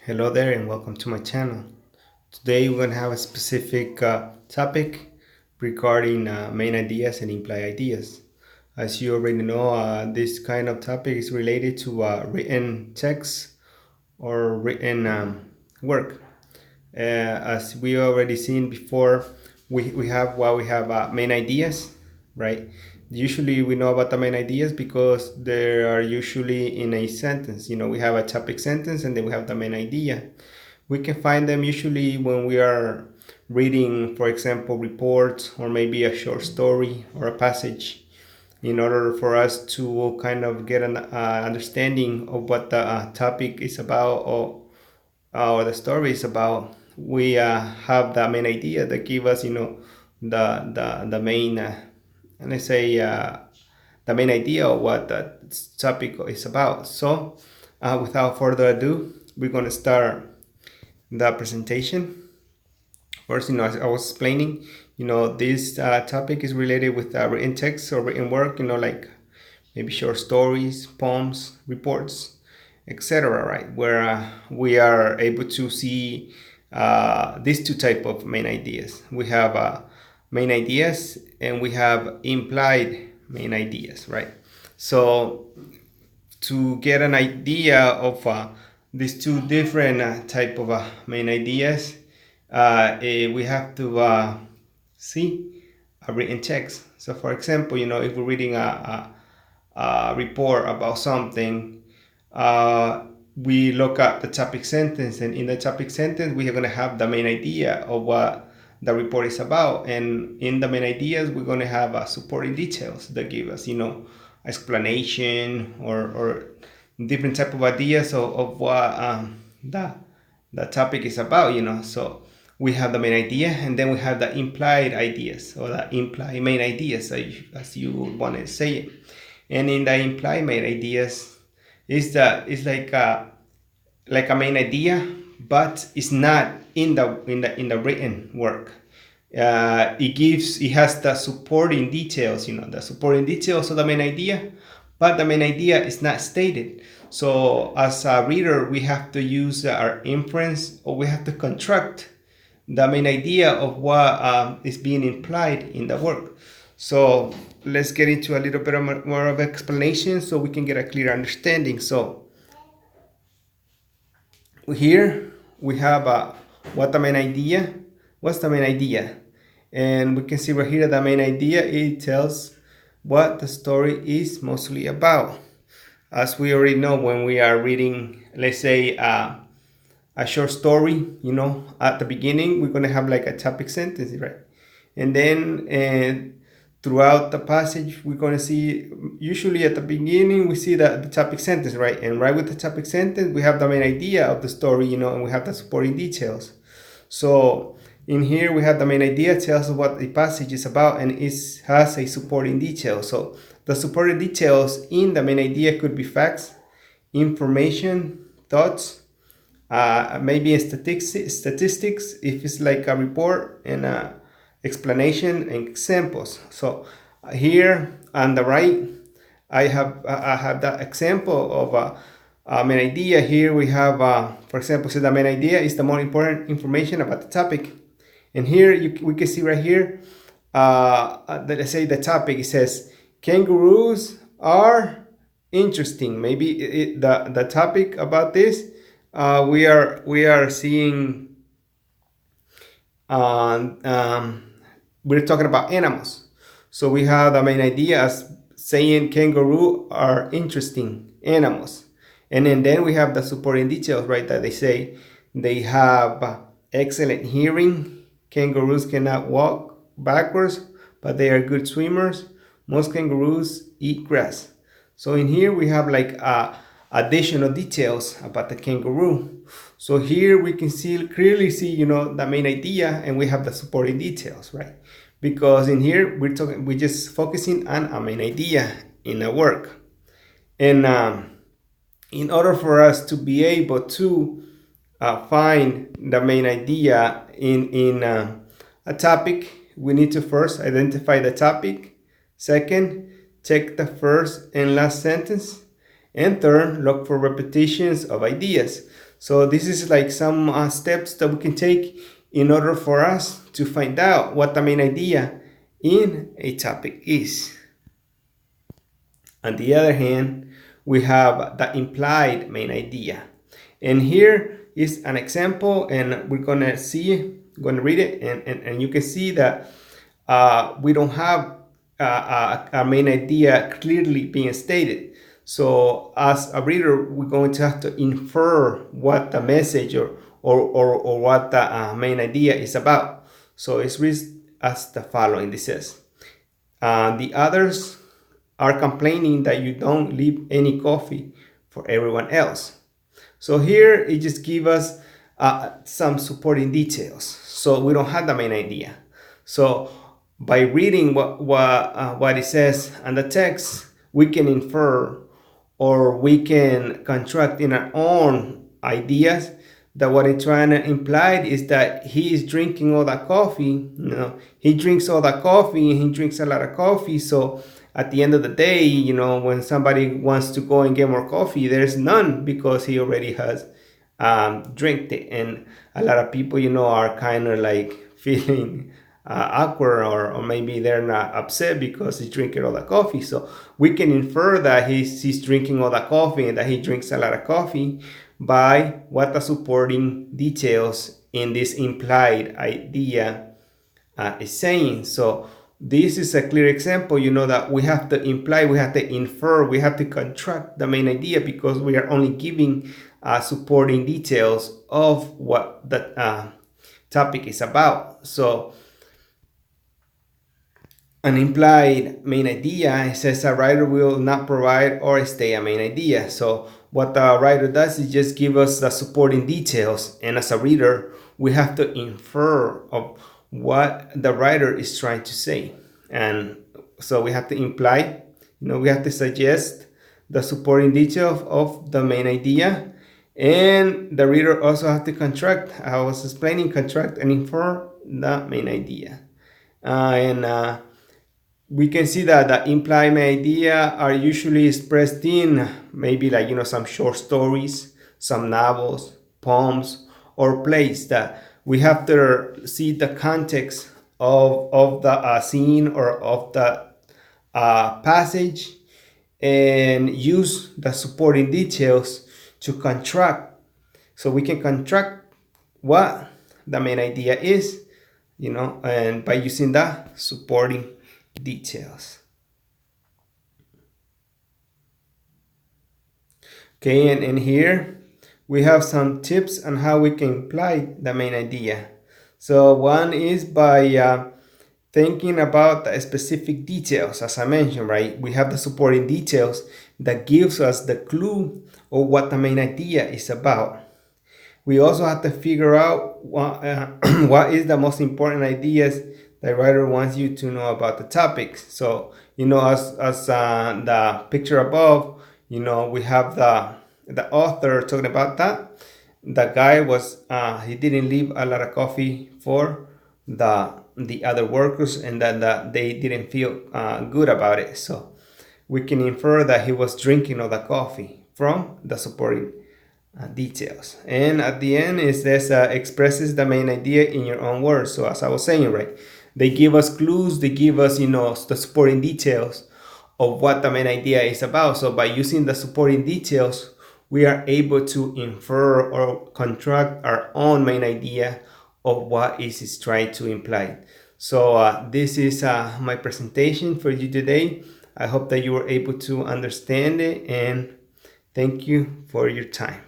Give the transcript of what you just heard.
Hello there and welcome to my channel. Today we're going to have a specific topic regarding main ideas and implied ideas. As you already know, this kind of topic is related to written text or written work. As we already seen before, we have main ideas, right? Usually we know about the main ideas because they are usually in a sentence. We have a topic sentence and then we have the main idea. We can find them usually when we are reading, for example, reports or maybe a short story or a passage, in order for us to kind of get an understanding of what the topic is about, or the story is about. We have the main idea that give us, the main, let's say, the main idea of what the topic is about. So, without further ado, we're going to start the presentation. First, as I was explaining, this topic is related with written text or written work, like maybe short stories, poems, reports, etc. Right, where we are able to see these two type of main ideas. We have main ideas and we have implied main ideas, right? So to get an idea of these two different type of main ideas, we have to see a written text. So for example, if we're reading a report about something, we look at the topic sentence, and in the topic sentence we are going to have the main idea of what the report is about, and in the main ideas we're going to have supporting details that give us explanation or different type of ideas of what the topic is about. So we have the main idea, and then we have the implied ideas, or the implied main ideas, as you want to say it. And in the implied main ideas, it's like a main idea, but it's not in the written work. It has the supporting details, the supporting details of the main idea, but the main idea is not stated. So as a reader, we have to use our inference, or we have to construct the main idea of what is being implied in the work. So let's get into a little bit more of explanation so we can get a clear understanding. So here we have what's the main idea, and we can see right here the main idea, it tells what the story is mostly about. As we already know, when we are reading, let's say, a short story, at the beginning we're going to have like a topic sentence, right? And then throughout the passage we're going to see, usually at the beginning we see the topic sentence, right? And right with the topic sentence we have the main idea of the story, and we have the supporting details. So in here we have the main idea, tells us what the passage is about, and it has a supporting detail. So the supporting details in the main idea could be facts, information, thoughts, maybe statistics if it's like a report, and explanation and examples. So here on the right, I have that example of a main idea. Here we have, for example, so the main idea is the more important information about the topic. And here we can see right here, let's say the topic, it says kangaroos are interesting. Maybe the topic about this, we are seeing, we're talking about animals. So we have the main idea as saying kangaroo are interesting animals, and then we have the supporting details, right? That they say they have excellent hearing. Kangaroos cannot walk backwards, but they are good swimmers. Most kangaroos eat grass. So in here we have like additional details about the kangaroo. So here we can clearly see, the main idea, and we have the supporting details, right? Because in here we're just focusing on a main idea in a work. And in order for us to be able to find the main idea in a topic, we need to first identify the topic. Second, check the first and last sentence. And third, look for repetitions of ideas. So this is like some steps that we can take in order for us to find out what the main idea in a topic is. On the other hand, we have the implied main idea. And here is an example, and we're gonna read it, and you can see that we don't have a main idea clearly being stated. So as a reader, we're going to have to infer what the message or what the main idea is about. So it's reads as the following. This says, the others are complaining that you don't leave any coffee for everyone else. So here it just gives us some supporting details. So we don't have the main idea. So by reading what it says on the text, we can infer or we can construct in our own ideas that what it's trying to imply is that he is drinking all that coffee. He drinks all that coffee and he drinks a lot of coffee. So at the end of the day, when somebody wants to go and get more coffee, there's none because he already has drank it. And a lot of people, are kind of like feeling awkward, or maybe they're not upset because he's drinking all the coffee. So we can infer that he's drinking all the coffee and that he drinks a lot of coffee by what the supporting details in this implied idea is saying. So this is a clear example, that we have to imply, we have to infer, we have to construct the main idea because we are only giving supporting details of what the topic is about. So an implied main idea, it says a writer will not provide or state a main idea. So what the writer does is just give us the supporting details, and as a reader, we have to infer of what the writer is trying to say. And so we have to imply, we have to suggest the supporting details of the main idea, and the reader also have to construct, I was explaining, construct and infer the main idea. We can see that the implied idea are usually expressed in maybe like, some short stories, some novels, poems, or plays that we have to see the context of the scene or of the passage and use the supporting details to construct. So we can construct what the main idea is, and by using the supporting details. Okay, and here we have some tips on how we can imply the main idea. So one is by thinking about the specific details. As I mentioned, right, we have the supporting details that gives us the clue of what the main idea is about. We also have to figure out what is the most important ideas the writer wants you to know about the topics. So, as the picture above, we have the author talking about that. The guy he didn't leave a lot of coffee for the other workers, and that they didn't feel good about it. So we can infer that he was drinking all the coffee from the supporting details. And at the end is this expresses the main idea in your own words. So as I was saying, right, they give us clues, they give us, the supporting details of what the main idea is about. So by using the supporting details, we are able to infer or construct our own main idea of what is trying to imply. So this is my presentation for you today. I hope that you were able to understand it, and thank you for your time.